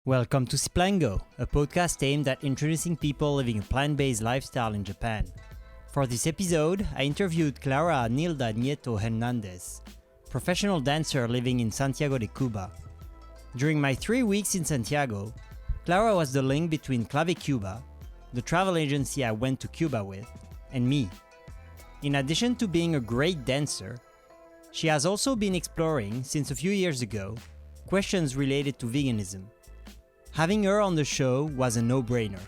Welcome to ciplantgo, a podcast aimed at introducing people living a plant-based lifestyle in Japan. For this episode, I interviewed Clara Nilda Nieto Hernandez, professional dancer living in Santiago de Cuba. During my 3 weeks in Santiago, Clara was the link between Clave Cuba, the travel agency I went to Cuba with, and me. In addition to being a great dancer, she has also been exploring, since a few years ago, questions related to veganism. Having her on the show was a no-brainer.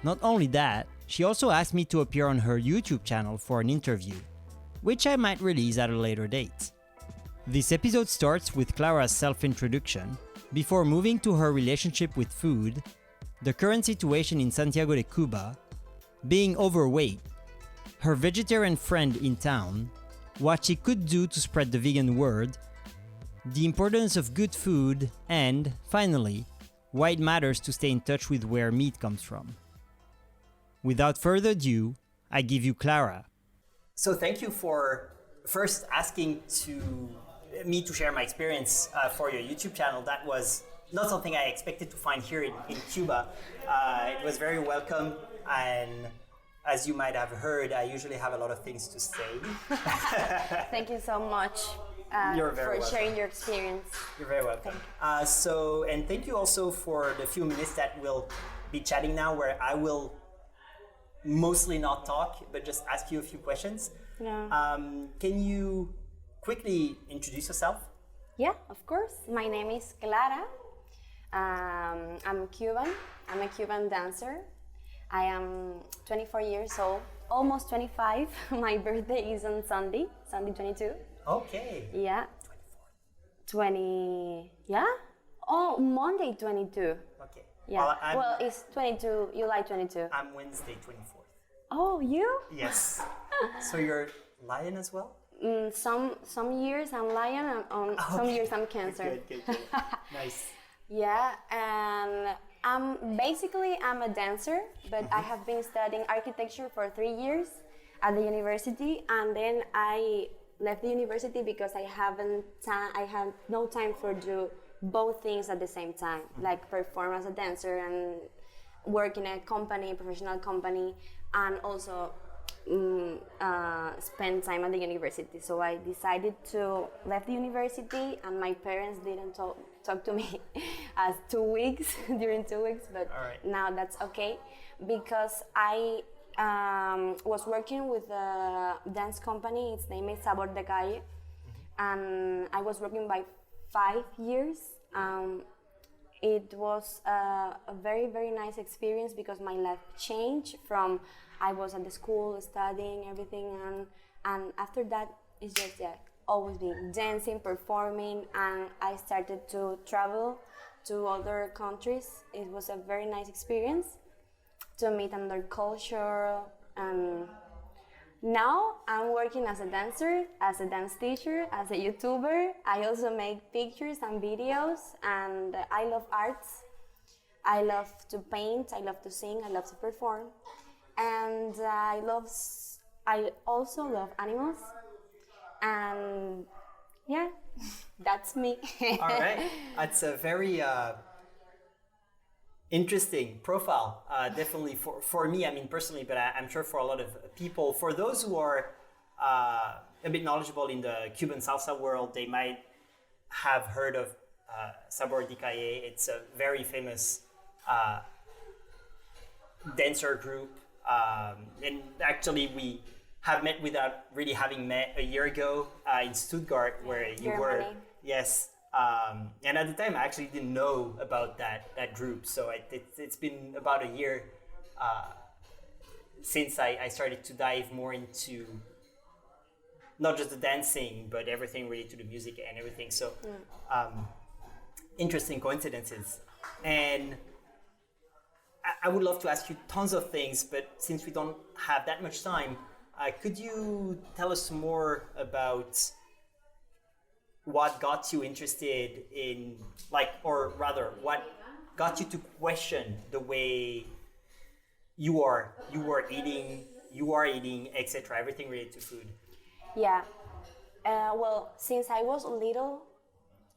Not only that, she also asked me to appear on her YouTube channel for an interview, which I might release at a later date. This episode starts with Clara's self-introduction, before moving to her relationship with food, the current situation in Santiago de Cuba, being overweight, her vegetarian friend in town, what she could do to spread the vegan word, the importance of good food, and, finally, why it matters to stay in touch with where meat comes from. Without further ado, I give you Clara. So thank you for first asking me to share my experience for your YouTube channel. That was not something I expected to find here in Cuba. It was very welcome, and as you might have heard, I usually have a lot of things to say. Thank you so much. You're very welcome. Sharing your experience. You're very welcome. And thank you also for the few minutes that we'll be chatting now, where I will mostly not talk, but just ask you a few questions. Yeah. Can you quickly introduce yourself? Yeah, of course. My name is Clara. I'm Cuban. I'm a Cuban dancer. I am 24 years old, almost 25. My birthday is on Sunday 22. Okay. Yeah. 20. Oh, Monday 22. Okay. Yeah. Well, it's 22, July 22. I'm Wednesday 24th. Oh, you? Yes. So you're lion as well? Some years I'm lion, and on some years I'm Cancer. Good. Nice. Yeah, and I'm a dancer, but I have been studying architecture for 3 years at the university, and then I left the university because I have no time for do both things at the same time, like perform as a dancer and work in a company, professional company, and also spend time at the university. So I decided to leave the university, and my parents didn't talk to me as 2 weeks during 2 weeks, but now that's okay, because I was working with a dance company. Its name is Sabor de Calle, and I was working by 5 years. It was a very, very nice experience, because my life changed from I was at the school studying everything, and after that it's just always been dancing, performing, and I started to travel to other countries. It was a very nice experience to meet another culture, and now I'm working as a dancer, as a dance teacher, as a YouTuber. I also make pictures and videos, and I love arts. I love to paint, I love to sing, I love to perform, and I also love animals, and yeah, that's me. All right, that's a very interesting profile, definitely for me, I mean personally, but I'm sure for a lot of people. For those who are a bit knowledgeable in the Cuban salsa world, they might have heard of Sabor de Calle. It's a very famous dancer group, and actually we have met without really having met a year ago in Stuttgart, where you Germany. were. Yes. And at the time, I actually didn't know about that group. So it's been about a year since I started to dive more into not just the dancing, but everything related to the music and everything. So interesting coincidences. And I would love to ask you tons of things, but since we don't have that much time, could you tell us more about what got you interested in, what got you to question the way you are eating, etc., everything related to food? Yeah. Well, since I was little,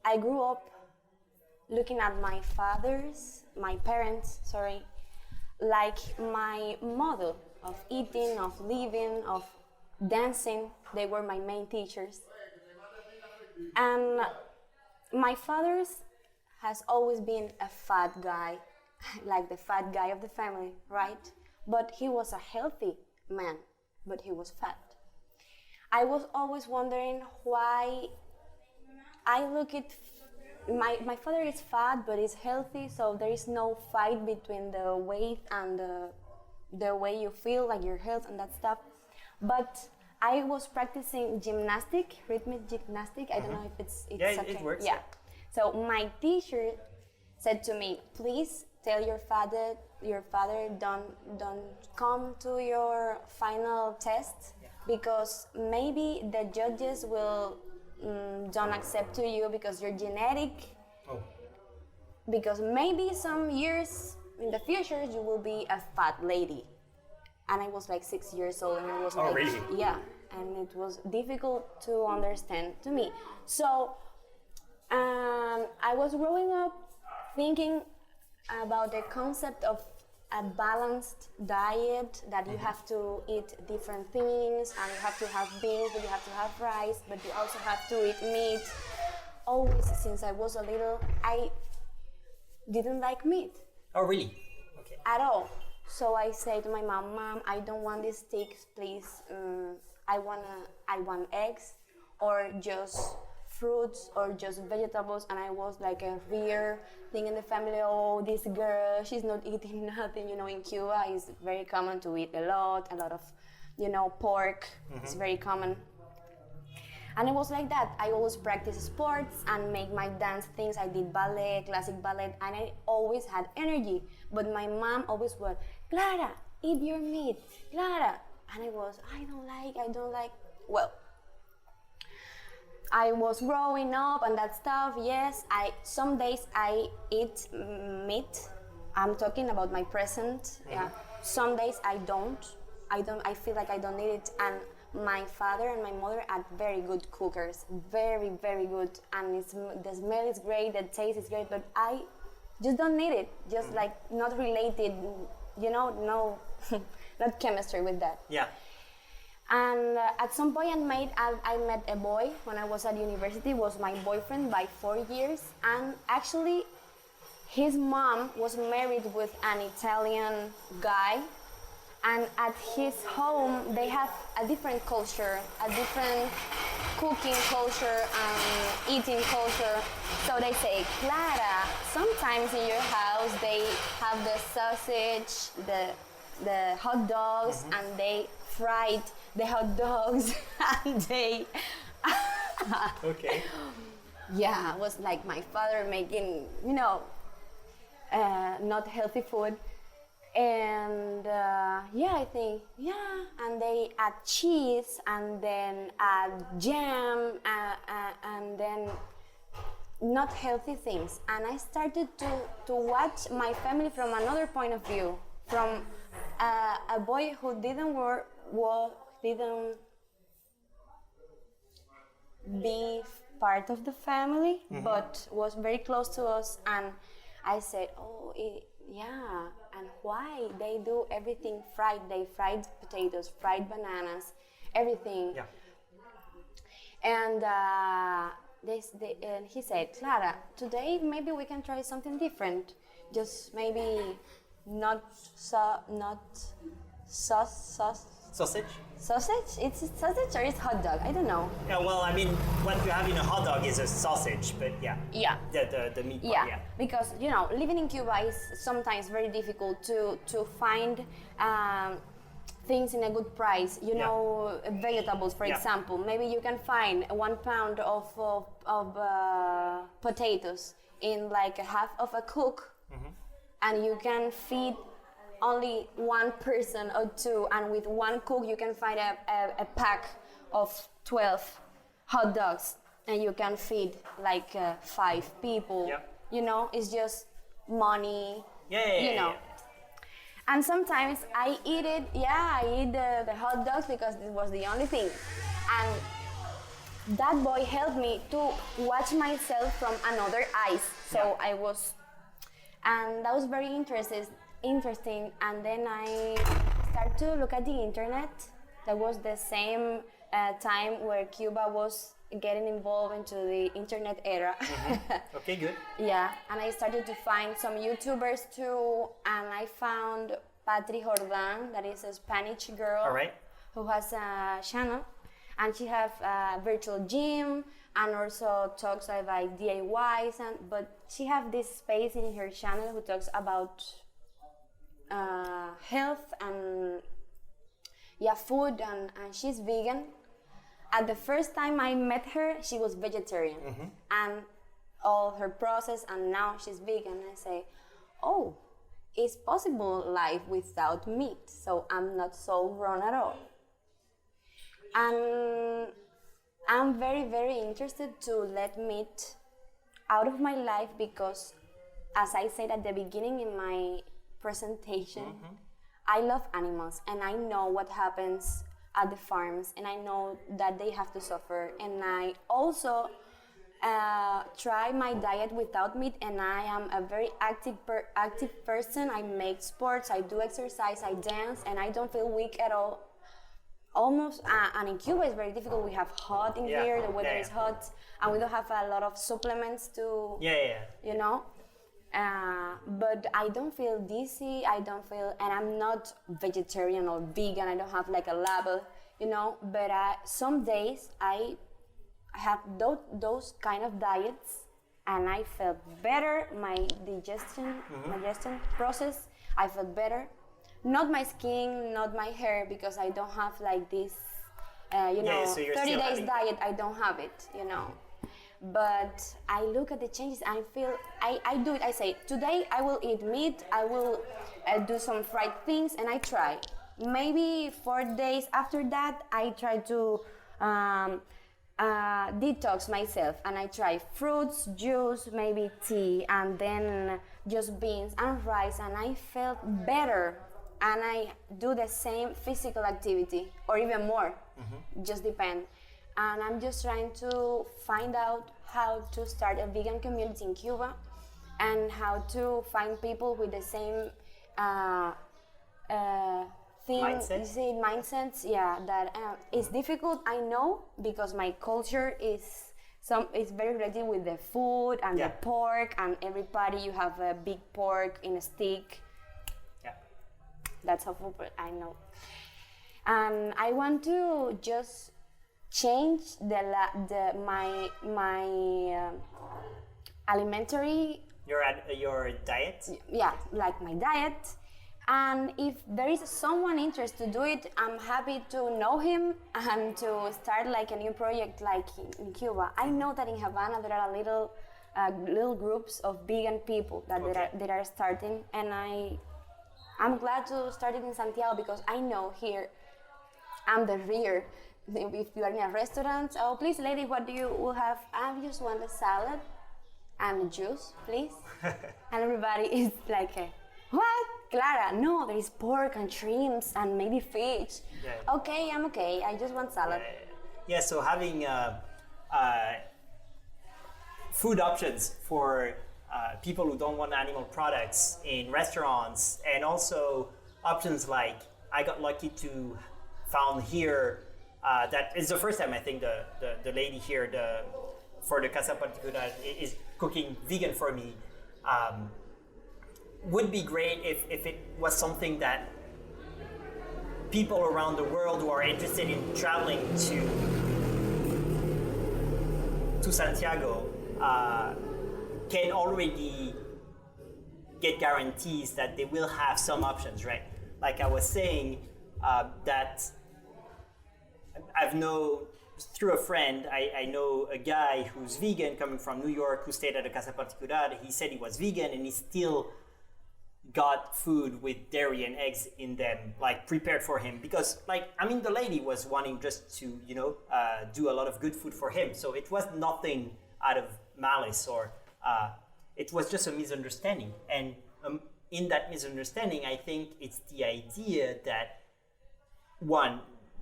I grew up looking at my parents, like my model of eating, of living, of dancing. They were my main teachers. And my father's has always been a fat guy, like the fat guy of the family, right? But he was a healthy man, but he was fat. I was always wondering why I look at my father is fat but is healthy, so there is no fight between the weight and the way you feel, like your health and that stuff. But I was practicing rhythmic gymnastic. I don't know if it's yeah, okay. It works. Yeah. So my teacher said to me, please tell your father don't come to your final test, because maybe the judges will don't accept to you because you're genetic. Oh. Because maybe some years in the future you will be a fat lady. And I was like 6 years old, and I was like, really? Yeah, and it was difficult to understand to me. So I was growing up thinking about the concept of a balanced diet, that you have to eat different things, and you have to have beans, but you have to have rice, but you also have to eat meat. Always, since I was a little, I didn't like meat. Oh, really? Okay. At all. So I say to my mom, I don't want these steaks, please. I want eggs, or just fruits, or just vegetables. And I was like a rare thing in the family. Oh, this girl, she's not eating nothing. In Cuba, it's very common to eat a lot of, pork. Mm-hmm. It's very common. And it was like that. I always practiced sports and make my dance things. I did ballet, classic ballet, and I always had energy. But my mom always was, Clara, eat your meat, Clara. And I don't like. Well, I was growing up and that stuff, yes. Some days I eat meat. I'm talking about my present. Mm-hmm. Yeah. Some days I don't. I feel like I don't need it. And my father and my mother are very good cookers, very, very good, and the smell is great, the taste is great, but I just don't need it, just like not related, no, not chemistry with that. Yeah. And at some point I met a boy when I was at university, was my boyfriend by 4 years, and actually his mom was married with an Italian guy. And at his home, they have a different culture, a different cooking culture and eating culture. So they say, Clara, sometimes in your house they have the sausage, the hot dogs, mm-hmm. and they fried the hot dogs, and they... Okay. Yeah, it was like my father making, not healthy food. And I think, and they add cheese, and then add jam, and then not healthy things. And I started to watch my family from another point of view, from a boy who didn't be part of the family, mm-hmm. but was very close to us. And I said, and why they do everything fried? They fried potatoes, fried bananas, everything. Yeah. And and he said, Clara, today maybe we can try something different. Just maybe not Sausage? Sausage? It's sausage or it's hot dog? I don't know. Yeah, well, I mean, what you have in a hot dog is a sausage, but yeah. Yeah. The meat part, yeah. Because, living in Cuba is sometimes very difficult to find things in a good price. Vegetables, for example. Maybe you can find 1 pound of potatoes in like a half of a cook, mm-hmm. and you can feed only one person or two, and with one cook you can find a pack of 12 hot dogs, and you can feed like 5 people. Yep. It's just money. Yeah. And sometimes I eat it. I eat the hot dogs because it was the only thing. And that boy helped me to watch myself from another eyes. So and that was very interesting. And then I started to look at the internet. That was the same time where Cuba was getting involved into the internet era. Okay, good. Yeah, and I started to find some YouTubers too, and I found Patri Jordan, that is a Spanish girl. All right. Who has a channel, and she have a virtual gym and also talks about DIYs, but she have this space in her channel who talks about health and food, and she's vegan. At the first time I met her, she was vegetarian, and all her process, and now she's vegan. I say, oh, it's possible life without meat, so I'm not so wrong at all. And I'm very, very interested to let meat out of my life because, as I said at the beginning in my presentation, I love animals and I know what happens at the farms and I know that they have to suffer. And I also try my diet without meat, and I am a very active person. I make sports, I do exercise, I dance, and I don't feel weak at all. Almost, and in Cuba it's very difficult. We have hot in here, the weather is hot, and we don't have a lot of supplements to, you know. But I don't feel dizzy, and I'm not vegetarian or vegan, I don't have like a label, you know, but some days I have those kind of diets, and I felt better, my digestion process, I felt better. Not my skin, not my hair, because I don't have like this, so 30 days diet, I don't have it, you know. But I look at the changes, I feel, I do it, I say, today I will eat meat, I will do some fried things, and I try. Maybe 4 days after that, I try to detox myself, and I try fruits, juice, maybe tea, and then just beans and rice, and I felt better. And I do the same physical activity, or even more, just depend. And I'm just trying to find out how to start a vegan community in Cuba, and how to find people with the same mindsets. Yeah, that it's difficult, I know, because my culture is very related with the food and the pork, and everybody, you have a big pork in a stick. That's awful, but I know. And I want to just change my alimentary. Your diet. Yeah, like my diet. And if there is someone interested to do it, I'm happy to know him and to start like a new project, like in Cuba. I know that in Havana there are little groups of vegan people that are starting, and I'm glad to start it in Santiago, because I know here I'm the rear. If you are in a restaurant, oh please lady, what do you will have? I just want a salad and a juice, please. And everybody is like, what? Clara, no, there is pork and shrimps and maybe fish. Okay, I'm okay, I just want salad. So having food options for people who don't want animal products in restaurants, and also options like, I got lucky to found here, that is the first time I think the lady here for the Casa Particular is cooking vegan for me. Would be great if it was something that people around the world who are interested in traveling to Santiago can already get guarantees that they will have some options, right? Like I was saying, that I've known through a friend, I know a guy who's vegan coming from New York who stayed at a Casa Particular. He said he was vegan and he still got food with dairy and eggs in them, like prepared for him, because the lady was wanting just to, do a lot of good food for him. So it was nothing out of malice, or it was just a misunderstanding. And in that misunderstanding, I think it's the idea that, one,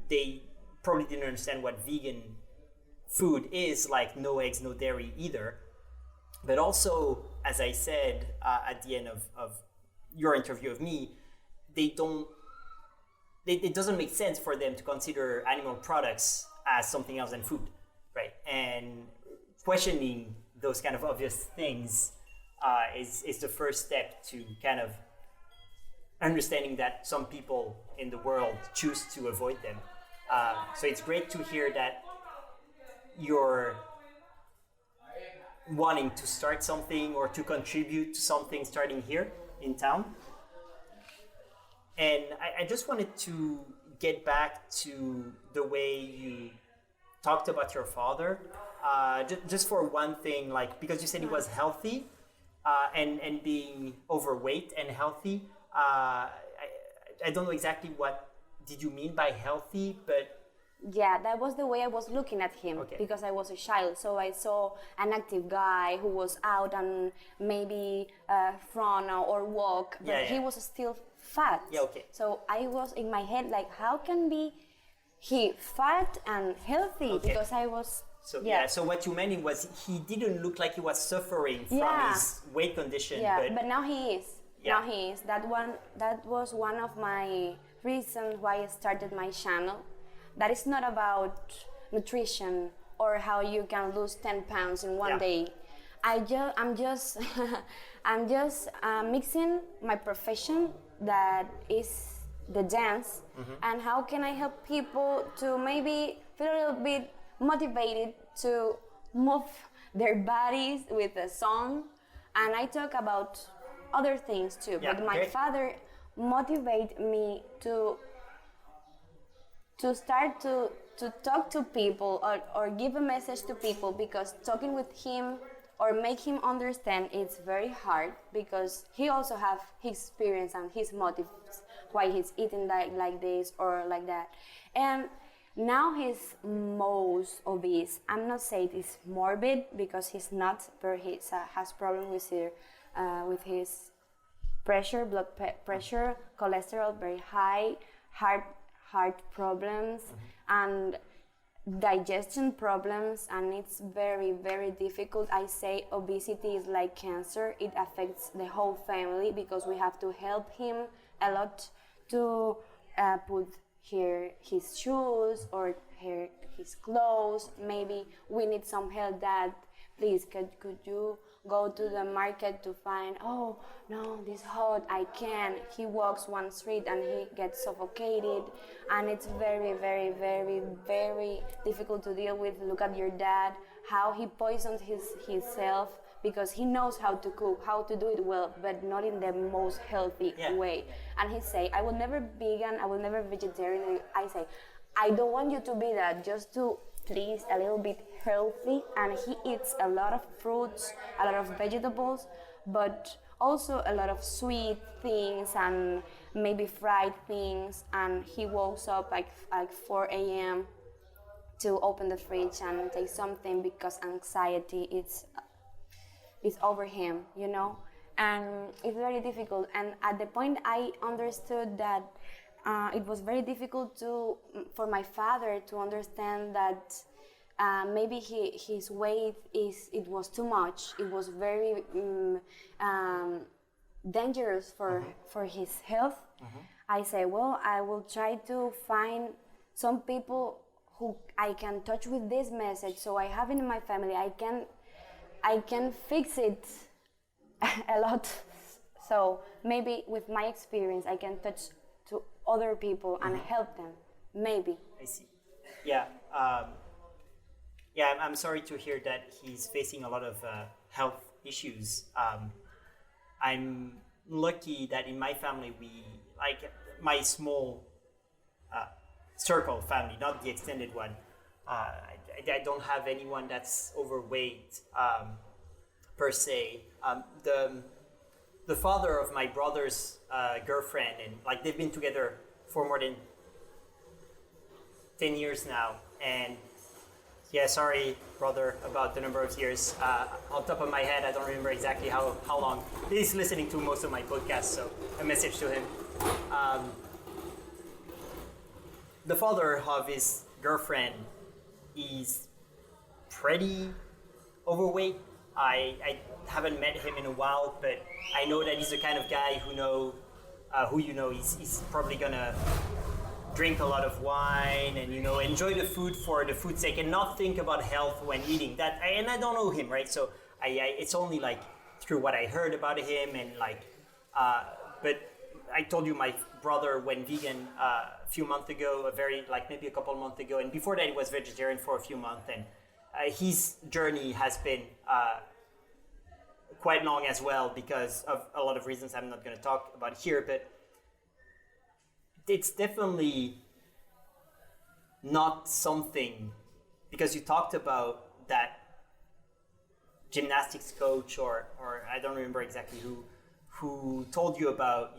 they probably didn't understand what vegan food is, like no eggs, no dairy either. But also, as I said at the end of your interview of me, it doesn't make sense for them to consider animal products as something else than food, right? And questioning those kind of obvious things is the first step to kind of understanding that some people in the world choose to avoid them. So it's great to hear that you're wanting to start something or to contribute to something starting here in town. And I just wanted to get back to the way you talked about your father. Just for one thing, like, because you said he was healthy and being overweight and healthy. I don't know exactly what did you mean by healthy, but yeah, that was the way I was looking at him, because I was a child. So I saw an active guy who was out and maybe run or walk, but he was still fat. So I was in my head like, how can he fat and healthy? Because I was. So what you meant was he didn't look like he was suffering from his weight condition. But now he is. Now he is. That was one of my reasons why I started my channel. That is not about nutrition or how you can lose 10 pounds in one day. I'm just mixing my profession, that is the dance, and how can I help people to maybe feel a little bit motivated to move their bodies with a song. And I talk about other things too, but my father motivated me to start to talk to people or give a message to people, because talking with him or make him understand, it's very hard, because he also have his experience and his motives why he's eating like this or like that. And now he's most obese. I'm not saying it's morbid, because he's not, but he has problems with his pressure, blood pressure, cholesterol very high, heart problems, and digestion problems, and it's very, very difficult. I say obesity is like cancer. It affects the whole family, because we have to help him a lot to put his shoes or his clothes. Maybe we need some help, Dad. Please, could you go to the market to find, oh no, this hot, I can't. He walks one street and he gets suffocated, and it's very, very, very, very difficult to deal with. Look at your dad, how he poisons himself, because he knows how to cook, how to do it well, but not in the most healthy way. And he say, I will never be vegan, I will never vegetarian. I say, I don't want you to be that, just to please a little bit healthy. And he eats a lot of fruits, a lot of vegetables, but also a lot of sweet things and maybe fried things. And he wakes up like 4 a.m. to open the fridge and take something, because anxiety is over him, you know, and it's very difficult. And at the point I understood that it was very difficult for my father to understand that maybe his weight it was too much. It was very dangerous for his health. I say, well, I will try to find some people who I can touch with this message. So I have it in my family. I can fix it a lot. So maybe with my experience, I can touch to other people and help them. Maybe. I see. I'm sorry to hear that he's facing a lot of health issues. I'm lucky that in my family, like my small circle family, not the extended one, I don't have anyone that's overweight per se. The father of my brother's girlfriend, and like they've been together for more than 10 years now. And yeah, sorry, brother, about the number of years. On top of my head, I don't remember exactly how long. He's listening to most of my podcasts, so a message to him. The father of his girlfriend is pretty overweight. haven't met him in a while, but I know that he's the kind of guy he's probably gonna drink a lot of wine and enjoy the food for the food's sake and not think about health when eating. And I don't know him, right? So it's only like through what I heard about him and but I told you my brother went vegan a few months ago, maybe a couple of months ago, and before that he was vegetarian for a few months, and his journey has been quite long as well because of a lot of reasons I'm not going to talk about here, but it's definitely not something, because you talked about that gymnastics coach or I don't remember exactly who told you about,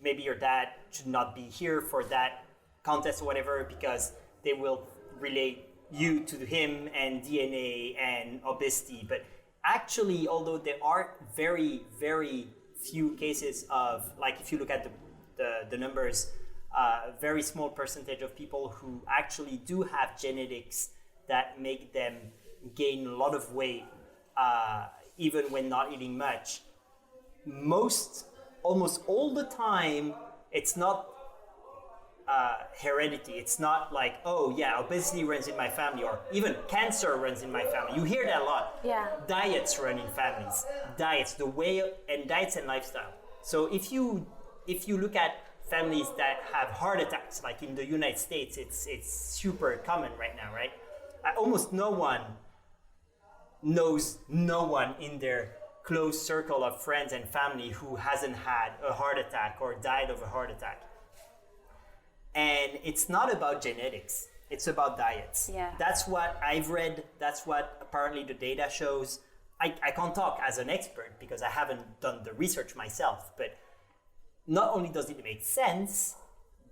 maybe your dad should not be here for that contest or whatever because they will relate you to him and DNA and obesity. But actually, although there are very, very few cases of, like if you look at the numbers, very small percentage of people who actually do have genetics that make them gain a lot of weight, even when not eating much. Almost all the time, it's not heredity. It's not like, oh yeah, obesity runs in my family, or even cancer runs in my family. You hear that a lot. Yeah. Diets run in families. Diets and lifestyle. So if you look at families that have heart attacks, like in the United States, it's super common right now, right? Almost no one knows no one in their close circle of friends and family who hasn't had a heart attack or died of a heart attack. And it's not about genetics, it's about diets. Yeah. That's what I've read, that's what apparently the data shows. I can't talk as an expert because I haven't done the research myself, but not only does it make sense,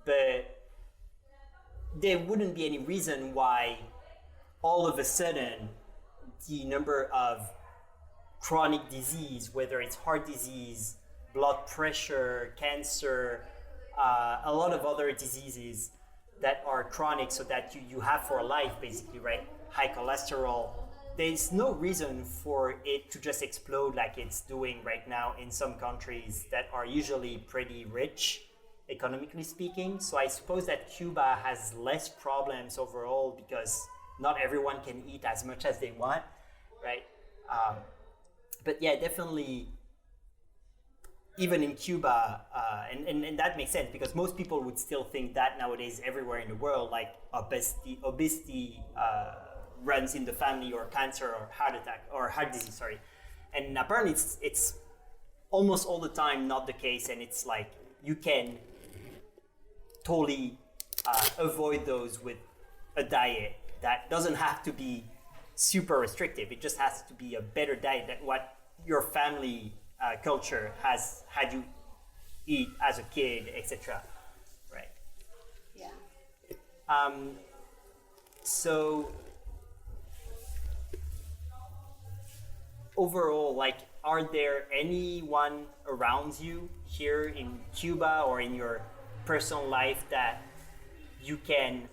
but there wouldn't be any reason why all of a sudden the number of chronic disease, whether it's heart disease, blood pressure, cancer, a lot of other diseases that are chronic, so that you have for life basically, right? High cholesterol. There's no reason for it to just explode like it's doing right now in some countries that are usually pretty rich, economically speaking. So I suppose that Cuba has less problems overall because not everyone can eat as much as they want, right? But yeah, definitely, even in Cuba, and that makes sense because most people would still think that nowadays everywhere in the world, like obesity runs in the family, or cancer, or heart disease, sorry. And apparently it's almost all the time not the case, and it's like you can totally avoid those with a diet that doesn't have to be super restrictive. It just has to be a better diet than what your family culture has had you eat as a kid, etc. Right? Yeah. So overall, like, are there anyone around you here in Cuba or in your personal life that you can,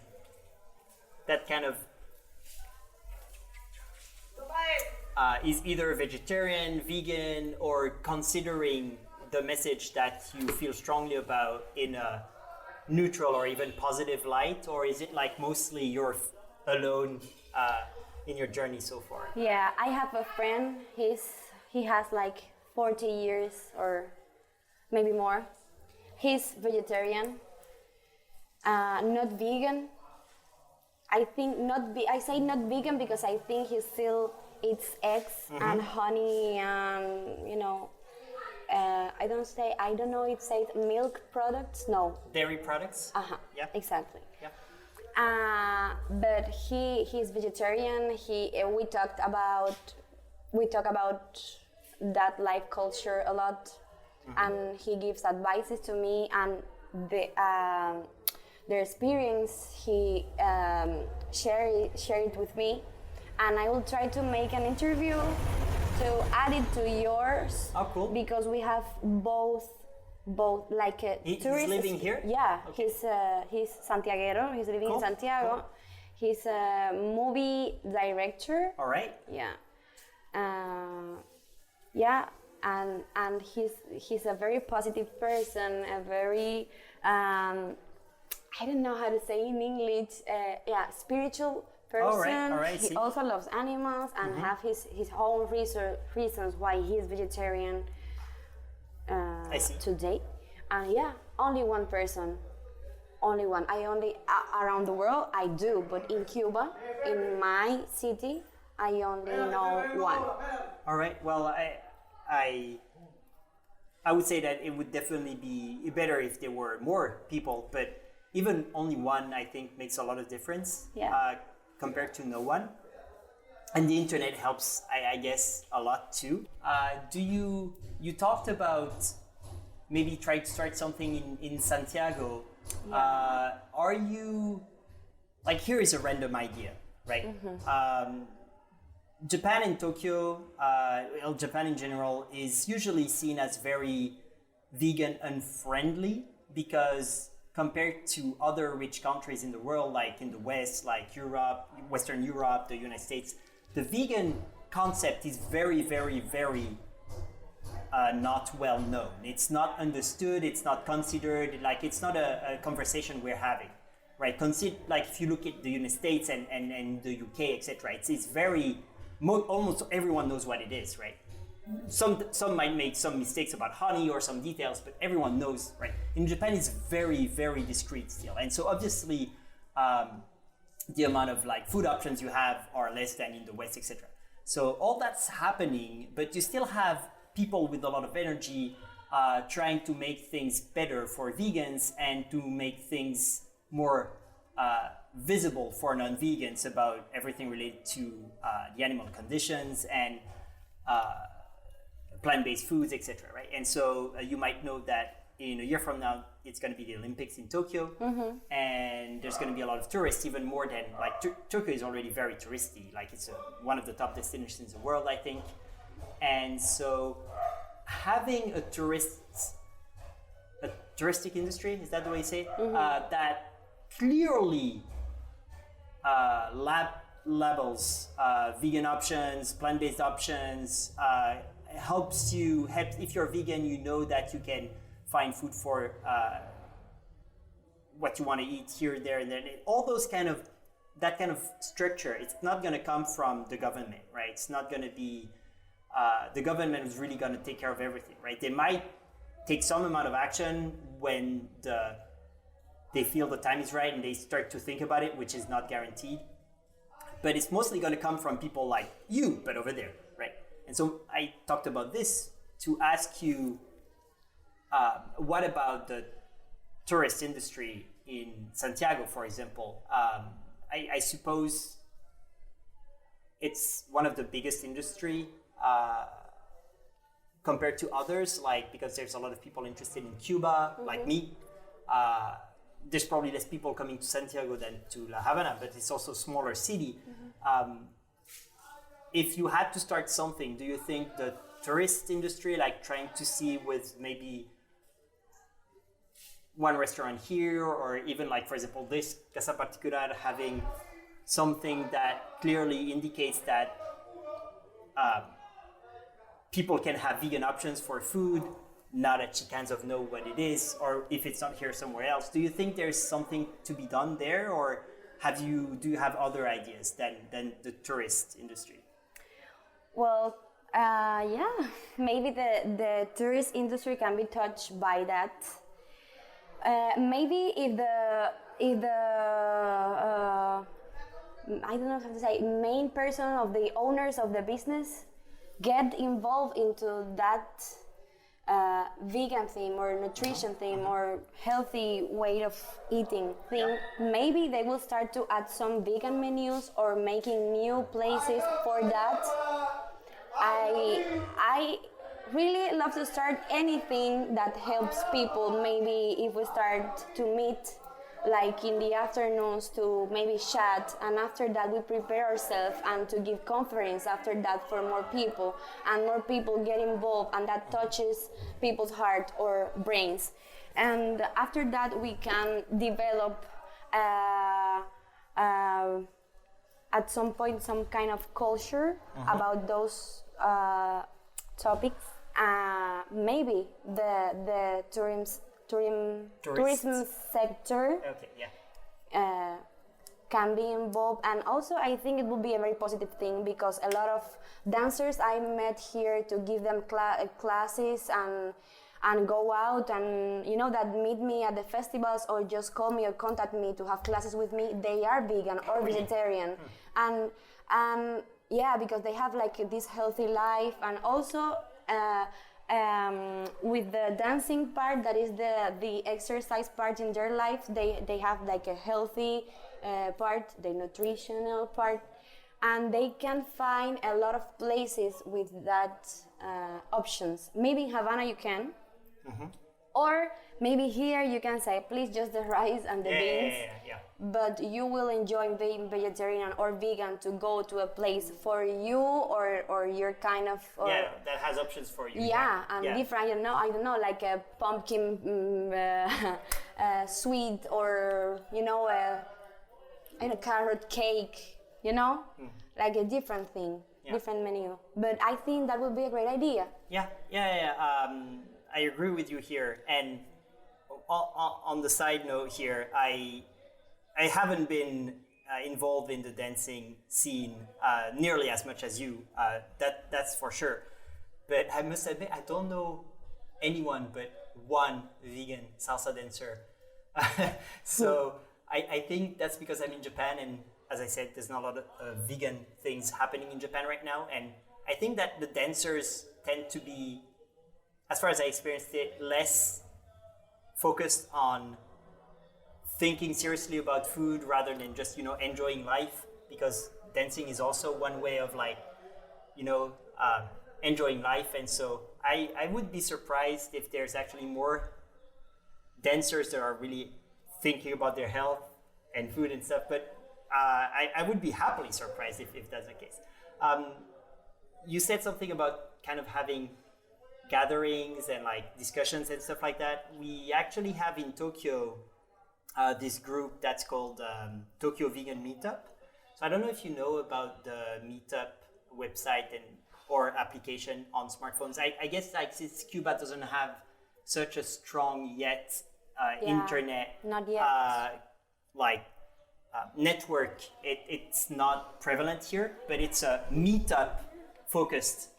that kind of is either vegetarian, vegan, or considering the message that you feel strongly about in a neutral or even positive light? Or is it like mostly you're alone in your journey so far? Yeah, I have a friend. He has like 40 years or maybe more. He's vegetarian, not vegan. I think I say not vegan because I think he still eats eggs and honey and I don't know it says milk products. No. Dairy products. Yeah. Exactly. Yeah. But he's vegetarian. We talk about that life culture a lot, and he gives advices to me and the experience he shared it with me, and I will try to make an interview to add it to yours. Oh, cool. Because we have both like He's tourists. living here? Yeah, okay. He's Santiaguero. He's living in Santiago. Cool. He's a movie director. All right. Yeah. yeah, and he's a very positive person, a very I don't know how to say in English, spiritual person. All right, he also loves animals and have his own reasons why he's vegetarian today. And yeah, only one person, only one. I only around the world I do, but in Cuba, in my city, I only know one. All right. Well, I would say that it would definitely be better if there were more people, but even only one, I think, makes a lot of difference compared to no one. And the internet helps, I guess, a lot too. You talked about maybe try to start something in Santiago. Yeah. Are you, like, here is a random idea, right? Japan and Tokyo, Japan in general, is usually seen as very vegan unfriendly because compared to other rich countries in the world, like in the West, like Europe, Western Europe, the United States, the vegan concept is very, very, very not well known. It's not understood, it's not considered, like it's not a conversation we're having, right? Like if you look at the United States and the UK, etc., it's very, almost everyone knows what it is, right? Some might make some mistakes about honey or some details, but everyone knows, right? In Japan, it's very, very discreet still. And so obviously, the amount of like food options you have are less than in the West, etc. So all that's happening, but you still have people with a lot of energy trying to make things better for vegans and to make things more visible for non-vegans about everything related to the animal conditions and plant-based foods, etc. Right? And so you might know that in a year from now, it's going to be the Olympics in Tokyo, and there's going to be a lot of tourists, even more than like Tokyo is already very touristy. Like it's one of the top destinations in the world, I think. And so having a touristic industry, is that the way you say it? That clearly labels vegan options, plant-based options, helps if you're vegan, you know that you can find food for what you want to eat here, there, and then all those that kind of structure. It's not going to come from the government, right? It's not going to be the government is really going to take care of everything, right? They might take some amount of action when they feel the time is right and they start to think about it, which is not guaranteed. But it's mostly going to come from people like you, but over there, right? And so I talked about this to ask you, what about the tourist industry in Santiago, for example? I suppose it's one of the biggest industry compared to others, like because there's a lot of people interested in Cuba, like me. There's probably less people coming to Santiago than to La Habana, but it's also a smaller city. If you had to start something, do you think the tourist industry, like trying to see with maybe one restaurant here, or even like, for example, this Casa Particular having something that clearly indicates that people can have vegan options for food, now that she kind of know what it is, or if it's not here somewhere else. Do you think there's something to be done there, or do you have other ideas than the tourist industry? Well, maybe the tourist industry can be touched by that. Maybe if the I don't know how to say, main person of the owners of the business get involved into that vegan theme or nutrition theme or healthy way of eating thing, maybe they will start to add some vegan menus or making new places for that. I really love to start anything that helps people. Maybe if we start to meet like in the afternoons to maybe chat, and after that we prepare ourselves and to give conference after that for more people, and more people get involved, and that touches people's heart or brains. And after that we can develop at some point some kind of culture about those topics. Maybe the tourism sector can be involved, and also I think it would be a very positive thing, because a lot of dancers I met here to give them classes and go out and that meet me at the festivals or just call me or contact me to have classes with me, they are vegan or vegetarian. And because they have like this healthy life, and also with the dancing part, that is the exercise part in their life, they have like a healthy part, the nutritional part, and they can find a lot of places with that options. Maybe in Havana you can, or maybe here you can say, please just the rice and the beans. But you will enjoy being vegetarian or vegan to go to a place for you or your kind of that has options for you. Different. I don't know, like a pumpkin sweet, or a carrot cake. Like a different thing, different menu. But I think that would be a great idea. I agree with you here. And on the side note here, I haven't been involved in the dancing scene nearly as much as you. That's for sure. But I must admit, I don't know anyone but one vegan salsa dancer. So I think that's because I'm in Japan, and as I said, there's not a lot of vegan things happening in Japan right now. And I think that the dancers tend to be, as far as I experienced it, less focused on thinking seriously about food rather than just, enjoying life, because dancing is also one way of enjoying life. And so I would be surprised if there's actually more dancers that are really thinking about their health and food and stuff. But I would be happily surprised if that's the case. You said something about kind of having gatherings and like discussions and stuff like that. We actually have in Tokyo this group that's called Tokyo Vegan Meetup. So I don't know if you know about the Meetup website or application on smartphones. I guess like since Cuba doesn't have such a strong internet not yet. network, it's not prevalent here, but it's a Meetup focused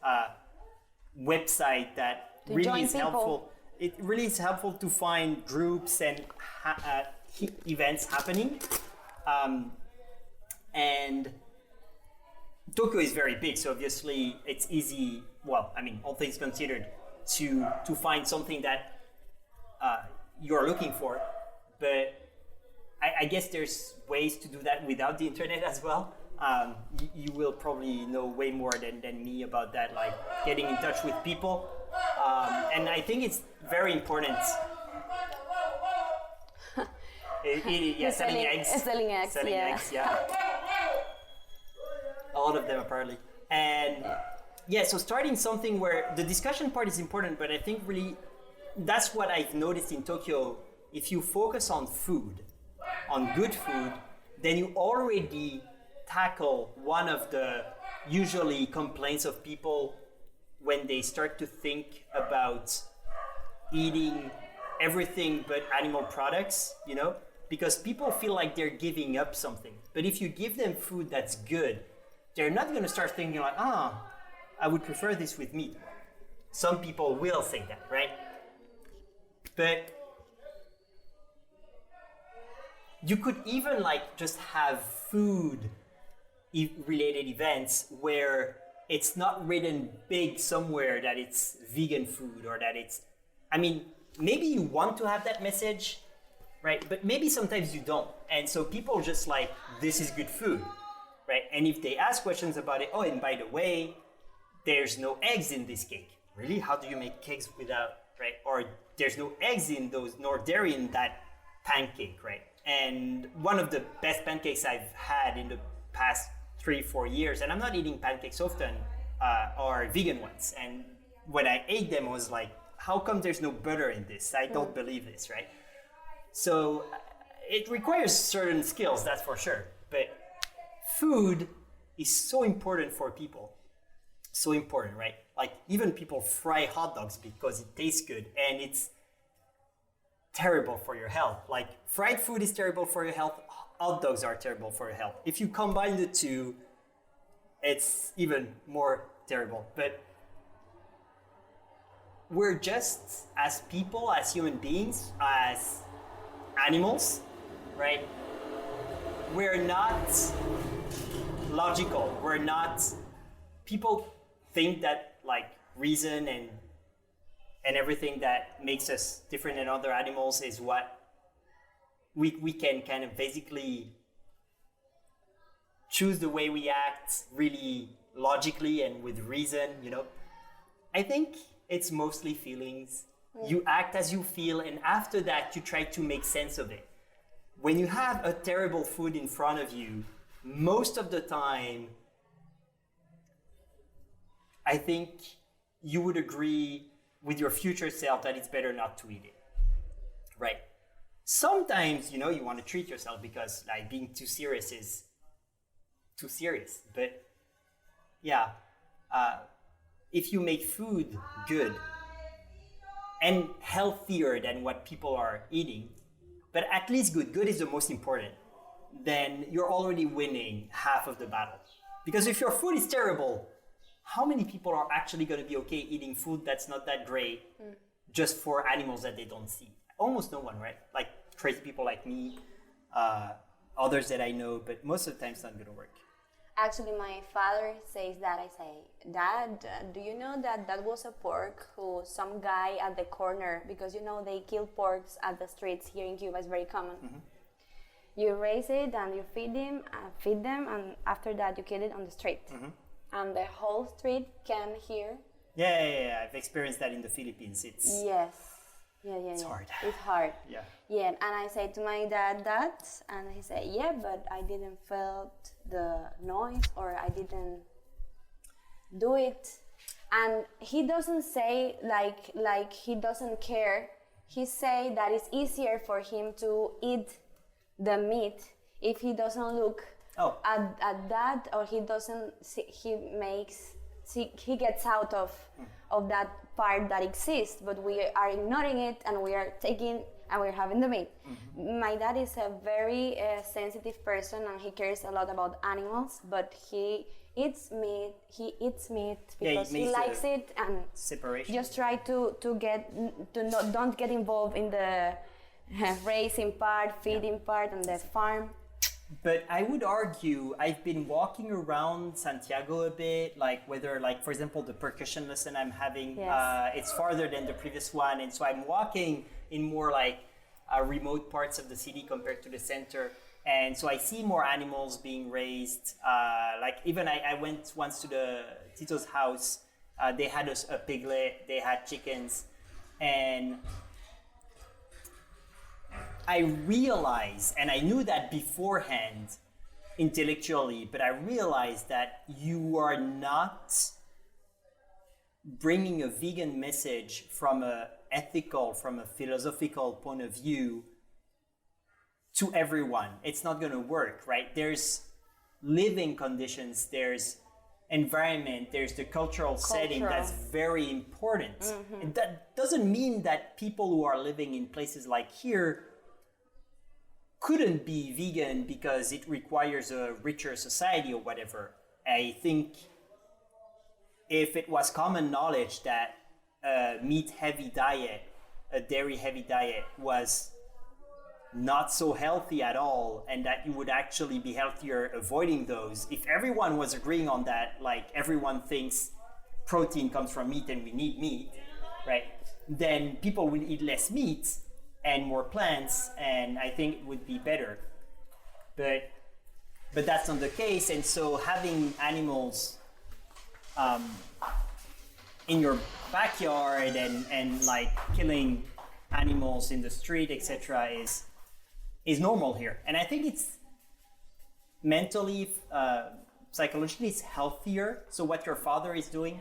website that really is helpful. It really is helpful to find groups and events happening. And Tokyo is very big, so obviously it's easy, all things considered, to find something that you're looking for. But I guess there's ways to do that without the internet as well. You will probably know way more than me about that, like getting in touch with people. And I think it's very important. Selling eggs. Selling eggs, yeah. A lot of them apparently. And so starting something where the discussion part is important, but I think really that's what I've noticed in Tokyo. If you focus on food, on good food, then you already tackle one of the usually complaints of people when they start to think about eating everything but animal products, because people feel like they're giving up something. But if you give them food that's good, they're not going to start thinking like, I would prefer this with meat. Some people will say that, right? But you could even just have food related events where it's not written big somewhere that it's vegan food or that it's, maybe you want to have that message, right? But maybe sometimes you don't. And so people just this is good food, right? And if they ask questions about it, and by the way, there's no eggs in this cake. Really? How do you make cakes without, right? Or there's no eggs in those, nor dairy in that pancake, right? And one of the best pancakes I've had in the past 3-4 years, and I'm not eating pancakes often, are vegan ones. And when I ate them, I was like, how come there's no butter in this? I don't believe this, right? So it requires certain skills, that's for sure. But food is so important for people. So important, right? Like even people fry hot dogs because it tastes good, and it's terrible for your health. Like fried food is terrible for your health. Hot dogs are terrible for your health. If you combine the two, it's even more terrible. But we're just, as people, as human beings, as animals, right? We're not logical. We're not, people think that like reason and everything that makes us different than other animals is what we can kind of basically choose the way we act really logically and with reason, you know. I think it's mostly feelings. You act as you feel, and after that you try to make sense of it. When you have a terrible food in front of you, most of the time I think you would agree with your future self that it's better not to eat it, right? Sometimes, you know, you want to treat yourself because like being too serious is too serious. But yeah, if you make food good and healthier than what people are eating, but at least good is the most important, then you're already winning half of the battle. Because if your food is terrible, how many people are actually going to be okay eating food that's not that great just for animals that they don't see? Almost no one, right? Like crazy people like me, others that I know, but most of the time it's not going to work. Actually, my father says that. I say, Dad, do you know that was a pork who some guy at the corner, because you know they kill porks at the streets here in Cuba, it's very common. Mm-hmm. You raise it and you feed them, and after that you kill it on the street. Mm-hmm. And the whole street can hear. Yeah. I've experienced that in the Philippines. Yes. It's hard. It's hard. Yeah. And I say to my dad that, and he said, yeah, but I didn't felt the noise, or I didn't do it. And he doesn't say like he doesn't care. He say that it's easier for him to eat the meat if he doesn't look at that, or he doesn't see, he gets out of that part that exists, but we are ignoring it and we are taking and we're having the meat. Mm-hmm. My dad is a very sensitive person and he cares a lot about animals, but he eats meat because he likes it, and separation. Just try to don't get involved in the raising part, feeding part, and the farm. But I would argue, I've been walking around Santiago a bit, like whether, like, for example, the percussion lesson I'm having, it's farther than the previous one. And so I'm walking in more like remote parts of the city compared to the center. And so I see more animals being raised. Like even I went once to the Tito's house. They had a piglet, they had chickens. And I realized, and I knew that beforehand intellectually, but I realized that you are not bringing a vegan message from a ethical, from a philosophical point of view to everyone. It's not going to work, right? There's living conditions, there's environment, there's the cultural setting that's very important. Mm-hmm. And that doesn't mean that people who are living in places like here couldn't be vegan because it requires a richer society or whatever. I think if it was common knowledge that a meat-heavy diet, a dairy-heavy diet was not so healthy at all, and that you would actually be healthier avoiding those, if everyone was agreeing on that, like everyone thinks protein comes from meat and we need meat, right? Then people will eat less meat and more plants, and I think it would be better. But that's not the case, and so having animals in your backyard and like killing animals in the street, etc., is normal here. And I think it's mentally, psychologically, it's healthier. So what your father is doing,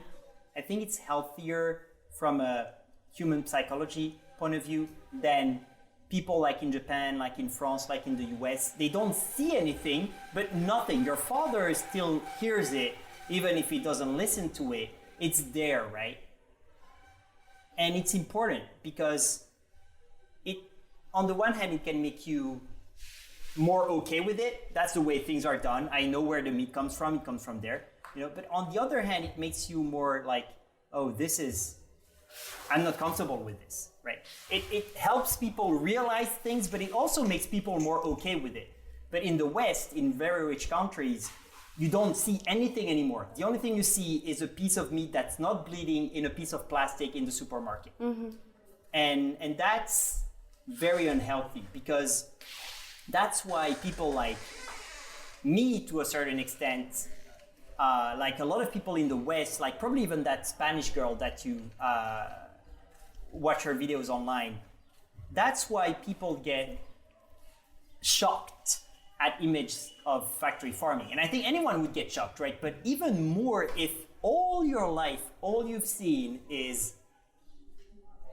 I think it's healthier from a human psychology point of view than people like in Japan, like in France, like in the US. They don't see anything, but nothing. Your father still hears it, even if he doesn't listen to it. it's there, right? And it's important because it, on the one hand, it can make you more okay with it. That's the way things are done. I know where the meat comes from. It comes from there, you know. But on the other hand, it makes you more like, oh, I'm not comfortable with this, right? It helps people realize things, but it also makes people more okay with it. But in the West, in very rich countries, you don't see anything anymore. The only thing you see is a piece of meat that's not bleeding in a piece of plastic in the supermarket. Mm-hmm. And that's very unhealthy, because that's why people like me, to a certain extent, like a lot of people in the West, like probably even that Spanish girl that you watch her videos online, that's why people get shocked at images of factory farming. And I think anyone would get shocked, right? But even more if all your life, all you've seen is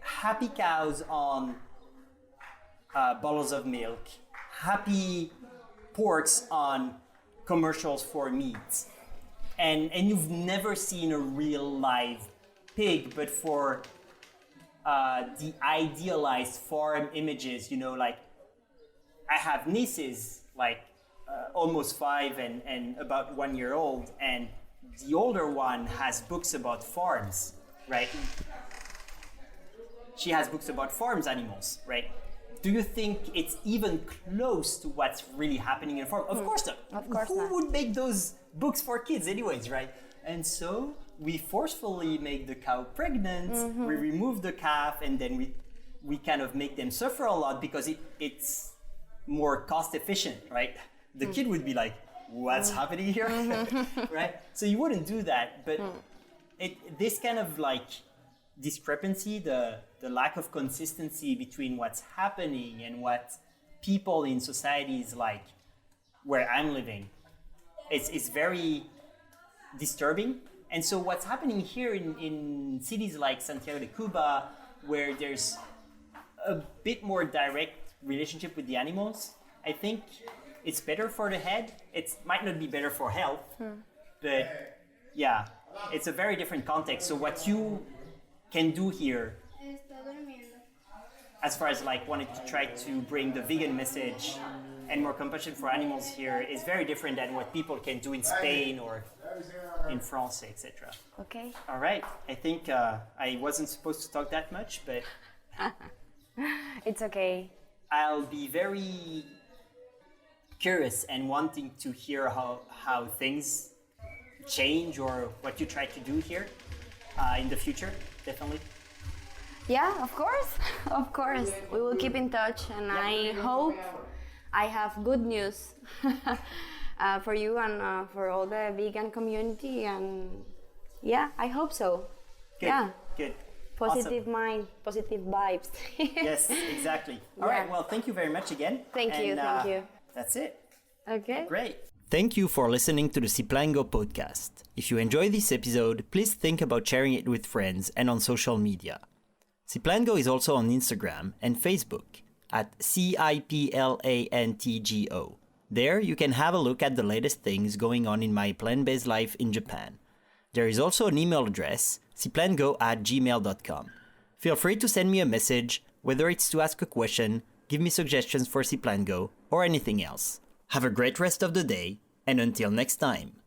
happy cows on bottles of milk, happy porks on commercials for meat, and you've never seen a real live pig, but for the idealized farm images, you know, like I have nieces, like almost 5 and about 1 year old, and the older one has books about farms, right? She has books about farms animals, right? Do you think it's even close to what's really happening in a farm? Of course not. Of course Who not. would make those books for kids anyways, right? And so we forcefully make the cow pregnant, we remove the calf, and then we kind of make them suffer a lot because it's more cost efficient, right? The kid would be like, what's happening here? Right? So you wouldn't do that, but this kind of like discrepancy, the lack of consistency between what's happening and what people in societies like where I'm living, it's very disturbing. And so what's happening here in cities like Santiago de Cuba, where there's a bit more direct relationship with the animals, I think it's better for the head. It might not be better for health, but yeah, it's a very different context. So what you can do here, as far as like wanting to try to bring the vegan message and more compassion for animals here, is very different than what people can do in Spain or in France, etc. Okay. All right. I think I wasn't supposed to talk that much, but It's okay. I'll be very curious and wanting to hear how things change or what you try to do here in the future, definitely. Yeah, of course. Of course. We will keep in touch, and I hope I have good news for you and for all the vegan community. And yeah, I hope so. Good. Yeah. Good. Positive Awesome. mind, positive vibes. Yes, exactly. All right. Well, thank you very much again. Thank you. That's it. Okay. Great. Thank you for listening to the Ciplantgo podcast. If you enjoyed this episode, please think about sharing it with friends and on social media. Ciplantgo is also on Instagram and Facebook at CIPLANTGO. There you can have a look at the latest things going on in my plant-based life in Japan. There is also an email address, ciplantgo@gmail.com. Feel free to send me a message, whether it's to ask a question, give me suggestions for Ciplantgo, or anything else. Have a great rest of the day, and until next time.